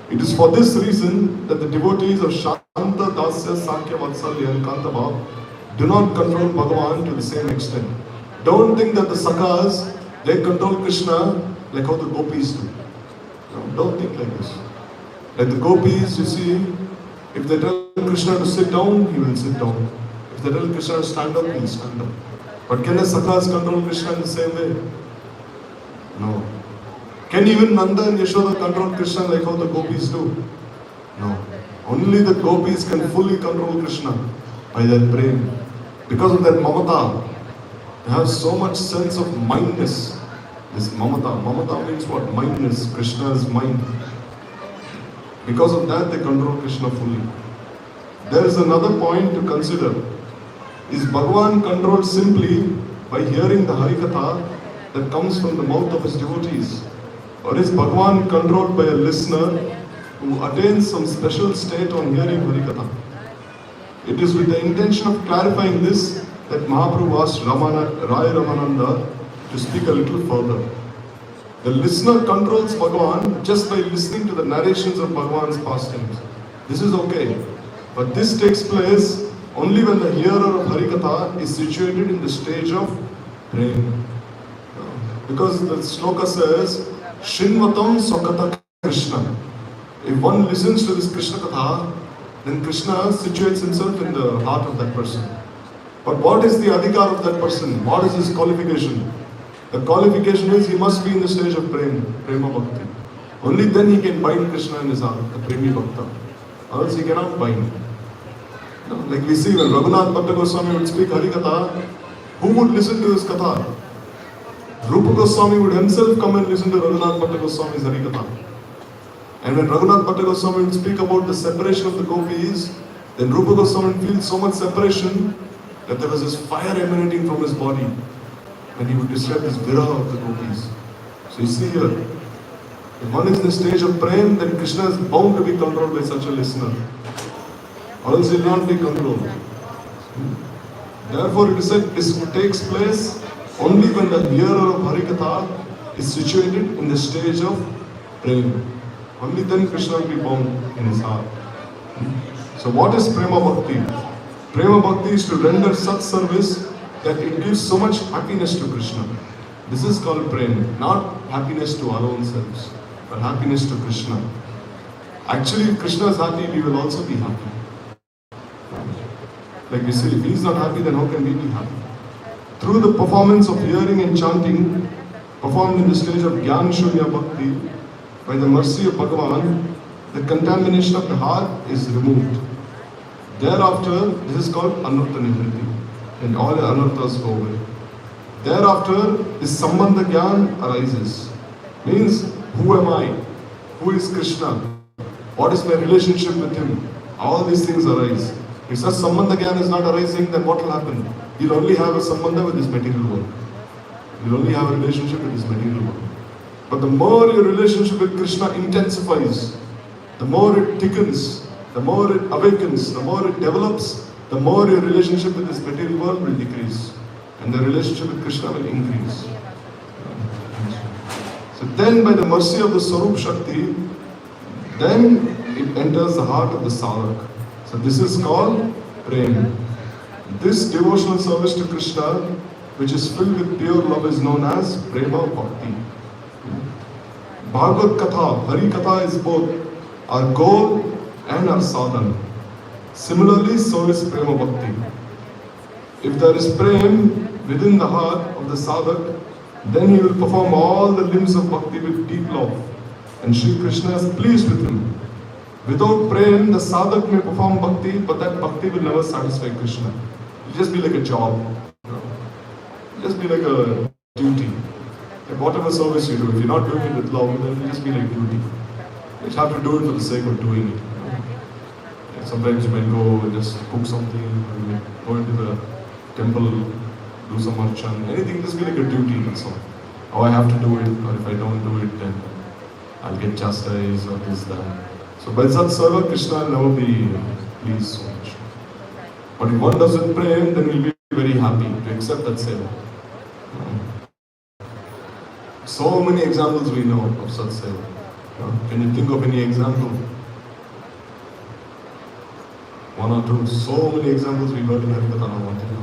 It is for this reason that the devotees of Shanta, Dasya, Sakya, Vatsalya and Kantava do not control Bhagavan to the same extent. Don't think that the Sakhas, they control Krishna like how the gopis do. No, don't think like this. Like the gopis, you see, if they tell Krishna to sit down, he will sit down. If they tell Krishna to stand up, he will stand up. But can the Sakhas control Krishna in the same way? No. Can even Nanda and Yashoda control Krishna like how the gopis do? No. Only the gopis can fully control Krishna by their brain. Because of that mamata, they have so much sense of mindness. This mamata. Mamata means what? Mindness. Krishna's mind. Because of that, they control Krishna fully. There is another point to consider. Is Bhagavan controlled simply by hearing the Harikatha that comes from the mouth of his devotees? Or is Bhagavan controlled by a listener who attains some special state on hearing Harikatha? It is with the intention of clarifying this that Mahaprabhu asked Rai Ramananda to speak a little further. The listener controls Bhagavan just by listening to the narrations of Bhagavan's pastimes. This is okay. But this takes place only when the hearer of Harikatha is situated in the stage of prema. Because the sloka says, Shinvatam Swakata Krishna. If one listens to this Krishna Katha, then Krishna situates himself in the heart of that person. But what is the adhikar of that person? What is his qualification? The qualification is he must be in the stage of prema bhakti. Only then he can bind Krishna in his heart, the premi bhakta. Or else he cannot bind. Like we see when Raghunath Bhatta Goswami would speak Harikatha, who would listen to his Katha? Rupa Goswami would himself come and listen to Raghunath Bhatta Goswami's Harikatha. And when Raghunath Bhatta Goswami would speak about the separation of the gopis, then Rupa Goswami feels so much separation that there was this fire emanating from his body when he would describe this viraha of the gopis. So you see here, if one is in the stage of praying, then Krishna is bound to be controlled by such a listener, or else he will not be controlled. Therefore it is said this takes place only when the hearer of Harikatha is situated in the stage of praying. Only then Krishna will be bound in his heart. So what is Prema Bhakti? Prema Bhakti is to render such service that it gives so much happiness to Krishna. This is called Prema, not happiness to our own selves, but happiness to Krishna. Actually, if Krishna is happy, we will also be happy. Like we say, if he is not happy, then how can we be happy? Through the performance of hearing and chanting, performed in the stage of Gyan Shunya Bhakti, by the mercy of Bhagavan, the contamination of the heart is removed. Thereafter, this is called Anurta Nivriti, and all the Anurtas go away. Thereafter, this Sambandha Gyan arises. Means, who am I? Who is Krishna? What is my relationship with him? All these things arise. If such Sambandha Gyan is not arising, then what will happen? You'll only have a Sambandha with this material world. You'll only have a relationship with this material world. But the more your relationship with Krishna intensifies, the more it thickens, the more it awakens, the more it develops, the more your relationship with this material world will decrease. And the relationship with Krishna will increase. So then by the mercy of the Swarup Shakti, then it enters the heart of the sadhak. So this is called Prem. This devotional service to Krishna, which is filled with pure love, is known as Prema Bhakti. Bhagavad Katha, Hari Katha is both our goal and our sadhana. Similarly, so is Prema Bhakti. If there is Prem within the heart of the sadhak, then he will perform all the limbs of Bhakti with deep love. And Sri Krishna is pleased with him. Without Prem, the sadhak may perform Bhakti, but that Bhakti will never satisfy Krishna. It will just be like a job. It will just be like a duty. Like whatever service you do, if you're not doing it with love, then it will just be like duty. You just have to do it for the sake of doing it. Like sometimes you might go and just cook something, or you go into the temple, do some archan, anything, just be like a duty, that's all. Oh, I have to do it, or if I don't do it, then I'll get chastised, or this, that. So by such service, Krishna will never be pleased so much. But if one doesn't pray, then he'll be very happy to accept that seva. So many examples we know of such seva. Can you think of any example? One or two. So many examples we heard in Harikatha now. What to do?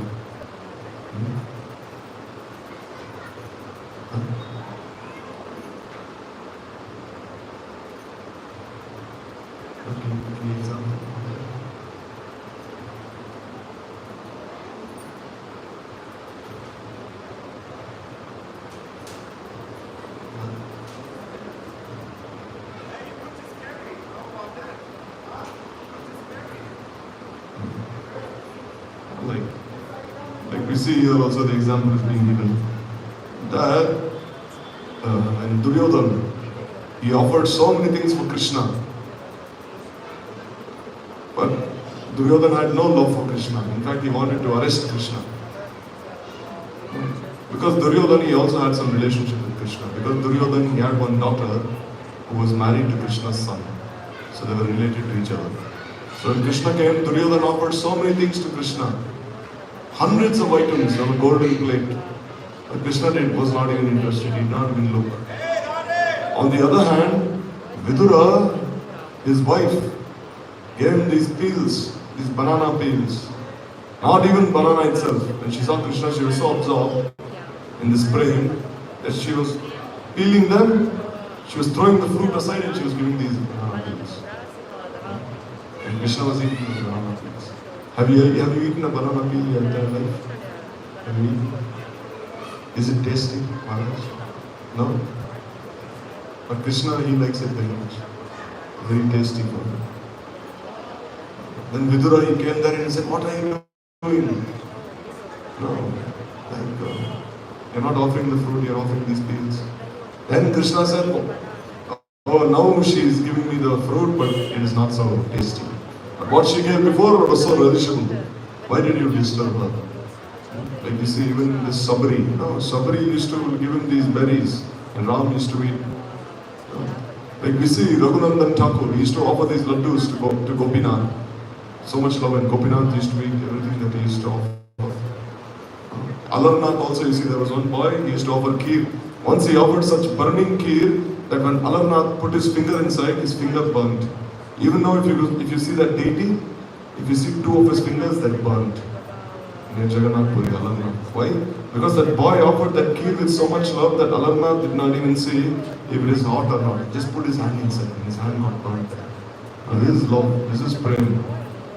Any example? Like we see here also the example is being given. That when Duryodhana, he offered so many things for Krishna. But Duryodhana had no love for Krishna. In fact, he wanted to arrest Krishna. Because Duryodhana, he also had some relationship with Krishna. Because Duryodhana, he had one daughter who was married to Krishna's son. So they were related to each other. So when Krishna came, Duryodhana offered so many things to Krishna. Hundreds of items on a golden plate. But Krishna was not even interested, he did not even look. On the other hand, Vidura, his wife, gave him these peels, these banana peels. Not even banana itself. When she saw Krishna, she was so absorbed in this praying that she was peeling them, she was throwing the fruit aside and she was giving these banana peels. And Krishna was eating these banana peels. Have you eaten a banana peel your entire life? Have you eaten? Is it tasty, Maharaj? No? But Krishna, he likes it very much. Very tasty for him. Then Vidura, he came there and he said, what are you doing? No, you're not offering the fruit, you're offering these peels. Then Krishna said, oh, now she is giving me the fruit, but it is not so tasty. But what she gave before was so relishable. Why did you disturb her? Like you see, even this Sabri, Sabri used to give him these berries, and Ram used to eat. Like we see Raghunandan Thakur, he used to offer these laddus to Gopinath. So much love, and Gopinath used to eat everything that he used to offer. Alarnath also, you see, there was one boy, he used to offer kheer. Once he offered such burning kheer that when Alarnath put his finger inside, his finger burnt. Even now, if you see that deity, if you see two of his fingers, they're burnt. Near Jagannath Puri, Alarnath. Why? Because that boy offered that kheer with so much love that Alarnath did not even see if it is hot or not. He just put his hand inside, and his hand got burnt. Now, this is love, this is prema.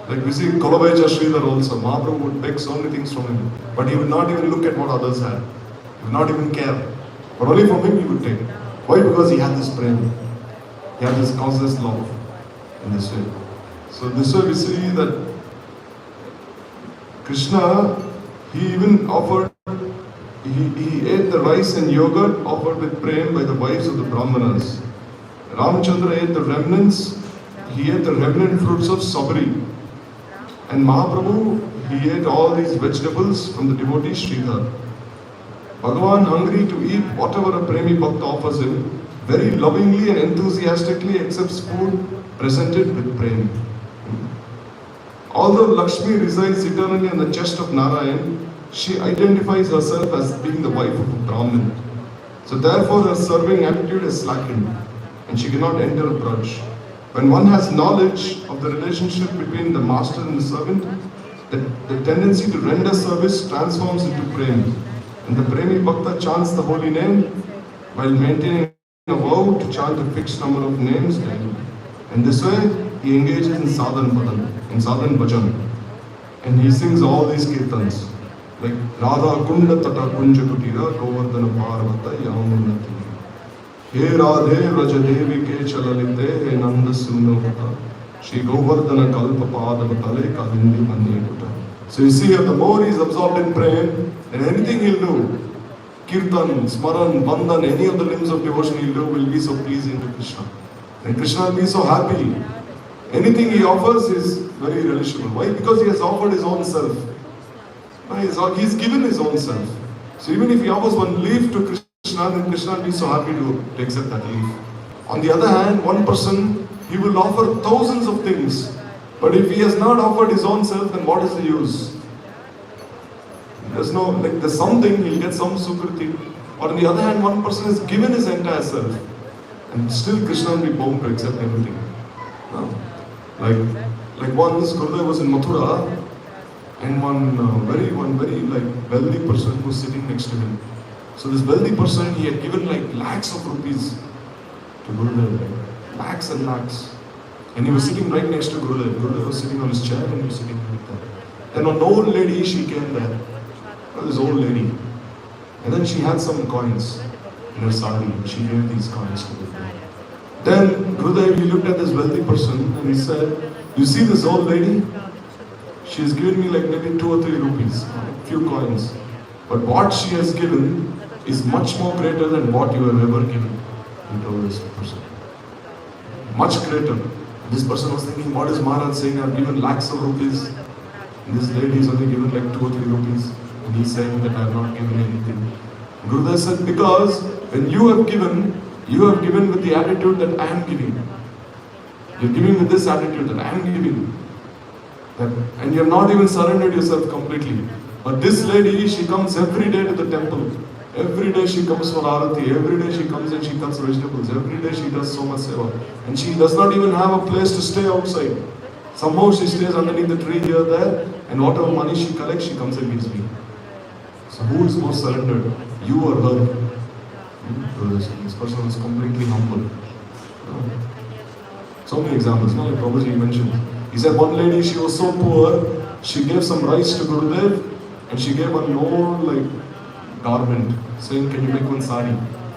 Like we see Kolabhai Sridhar also, Mahaprabhu would beg so many things from him, but he would not even look at what others had. He would not even care. But only from him he would take. Why? Because he had this prema. He had this causeless love in this way. So this way we see that Krishna, he even offered, he ate the rice and yogurt offered with prema by the wives of the Brahmanas. Ramchandra ate the remnants, he ate the remnant fruits of sabri. And Mahaprabhu, he ate all these vegetables from the devotee Sridhar. Bhagavan, hungry to eat whatever a Premi Bhakta offers him, very lovingly and enthusiastically accepts food presented with prema. Although Lakshmi resides eternally on the chest of Narayan, she identifies herself as being the wife of a Brahmin. So therefore her serving attitude is slackened and she cannot enter a braj. When one has knowledge of the relationship between the master and the servant, the tendency to render service transforms into prema. And the Premi Bhakta chants the holy name while maintaining a vow to chant a fixed number of names daily. And this way, he engages in sadhan bhajan. And he sings all these kirtans. Like Radha Kunda Tata Kunja Kutira Govardhana Parvata Yamunati. He Radhe Rajadevi Ke Chalalite He Nanda Sunavata Shri Govardhana Kalpa Padavatale Kadindi Manyakuta. So you see here, the more he is absorbed in prema, and anything he'll do, kirtan, smaran, bandhan, any of the limbs of devotion he'll do will be so pleasing to Krishna. And Krishna will be so happy. Anything he offers is very relishable. Why? Because he has offered his own self. He's given his own self. So even if he offers one leaf to Krishna, then Krishna will be so happy to accept that leaf. On the other hand, one person, he will offer thousands of things. But if he has not offered his own self, then what is the use? There's something, he'll get some sukriti. Or on the other hand, one person has given his entire self. And still Krishna will be bound to accept everything. Like once Gurudev was in Mathura, and one very wealthy person was sitting next to him. So this wealthy person, he had given lakhs of rupees to Gurudev, lakhs and lakhs. And he was sitting right next to Gurudev. Gurudev was sitting on his chair and he was sitting right there. Then an old lady, she came there. This old lady. And then she had some coins in her sari. She gave these coins to Gurudev. Then Gurudev, he looked at this wealthy person and he said, you see this old lady? She has given me maybe 2 or 3 rupees, a few coins. But what she has given is much more greater than what you have ever given. He told this person. Much greater. This person was thinking, what is Maharaj saying? I have given lakhs of rupees. And this lady is only given 2 or 3 rupees. And he's saying that I have not given anything. Gurudev said, because when you have given with the attitude that I am giving. You're giving with this attitude that I am giving. And you have not even surrendered yourself completely. But this lady, she comes every day to the temple. Every day she comes for arati. Every day she comes and she cuts vegetables. Every day she does so much seva. And she does not even have a place to stay outside. Somehow she stays underneath the tree here, there. And whatever money she collects, she comes and gives me. So who is more surrendered? You or her? This person was completely humble. So many examples. Like Prabhuji mentioned. He said one lady, she was so poor, she gave some rice to Gurudev and she gave an old garment saying, can you make one sari?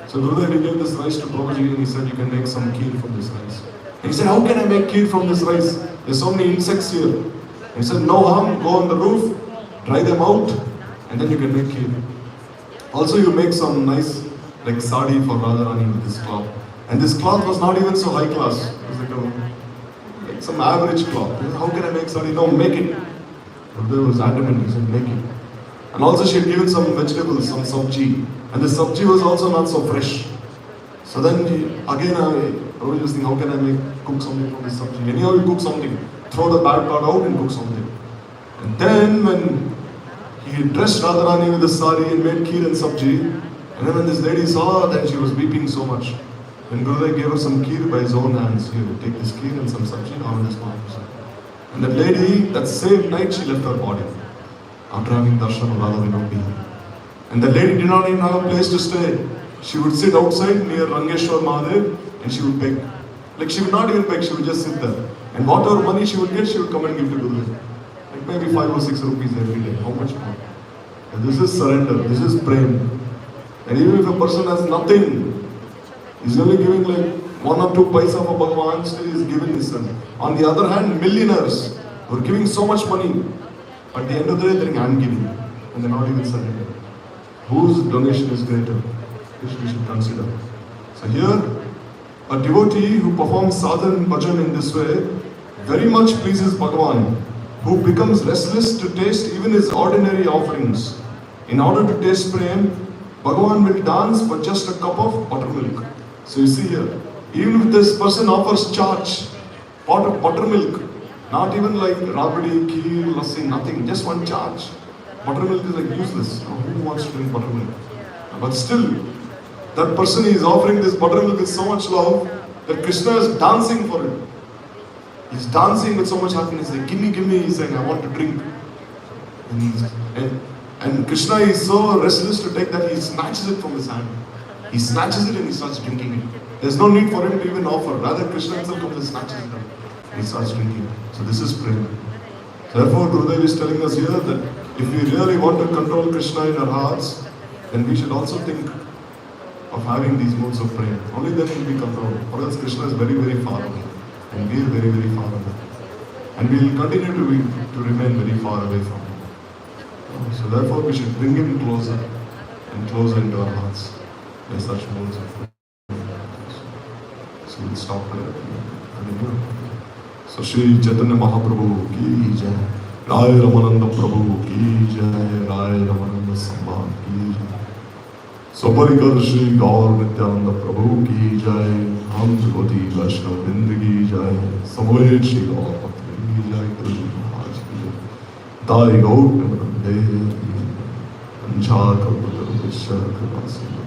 So Gurudev, he gave this rice to Prabhuji and he said, you can make some kheer from this rice. And he said, how can I make kheer from this rice? There's so many insects here. And he said, no harm, go on the roof, dry them out and then you can make kheer. Also you make some nice sari for Radharani with this cloth. And this cloth was not even so high class. It was some average cloth. How can I make sari? No, make it. Gurudev was adamant. He said, make it. And also she had given some vegetables, some sabji. And the sabji was also not so fresh. So then again I was thinking, how can I cook something from this sabji? Anyhow you cook something. Throw the bad part out and cook something. And then when he dressed Radharani with the sari and made kheer and sabji, and then when this lady saw that she was weeping so much, when Gurudev gave her some kheer by his own hands, here, take this kheer and some sabji, now in this Maharaj. And that lady, that same night she left her body. After having darshan of Radha Vinodi. And the lady did not even have a place to stay. She would sit outside near Rangeshwar Mahadev and she would beg. Like she would not even beg, she would just sit there. And whatever money she would get, she would come and give to Gurudev. Like maybe 5 or 6 rupees every day. How much more? And this is surrender, this is prem. And even if a person has nothing, he's only giving like 1 or 2 paisa for Bhagavan, still he is giving his son. On the other hand, millionaires who are giving so much money, at the end of the day, they're saying, I'm giving. And they're not even surrendering. Whose donation is greater? Which we should consider. So here, a devotee who performs sadhana and bhajan in this way very much pleases Bhagavan, who becomes restless to taste even his ordinary offerings. In order to taste prem, Bhagavan will dance for just a cup of buttermilk. So you see here, even if this person offers charge, pot of buttermilk, not even like rabdi, kheer, lassi, nothing, just one charge. Buttermilk is like useless. Who wants to drink buttermilk? But still, that person is offering this buttermilk with so much love that Krishna is dancing for it. He's dancing with so much happiness. He's like, give me, he's saying, I want to drink. And Krishna is so restless to take that he snatches it from his hand. He snatches it and he starts drinking it. There's no need for him to even offer. Rather, Krishna himself comes and snatches it up. And he starts drinking it. So this is prema. Therefore, Gurudev is telling us here that if we really want to control Krishna in our hearts, then we should also think of having these modes of prayer. Only then will be controlled. Or else Krishna is very, very far away. And we are very, very far away. And we will continue to remain very far away from him. So therefore we should bring him closer and closer into our hearts by such modes of prayer. So we'll stop there and continue. So Shri Chaitanya Mahaprabhu ki jai, Rai Ramananda Prabhu ki jai, Rai Ramananda Samvat ki jai. Saparikar Shri Gaur Nityananda Prabhu ki jai, Ham Jagoti Vaishnav Vrinda ki jai, Samoyed Shri Gaur Bhakti ki jai, Guruji Maharaj ki jai. Dai Gaur Nityananda Anjha Kalpataru Vishya Kripasindhu.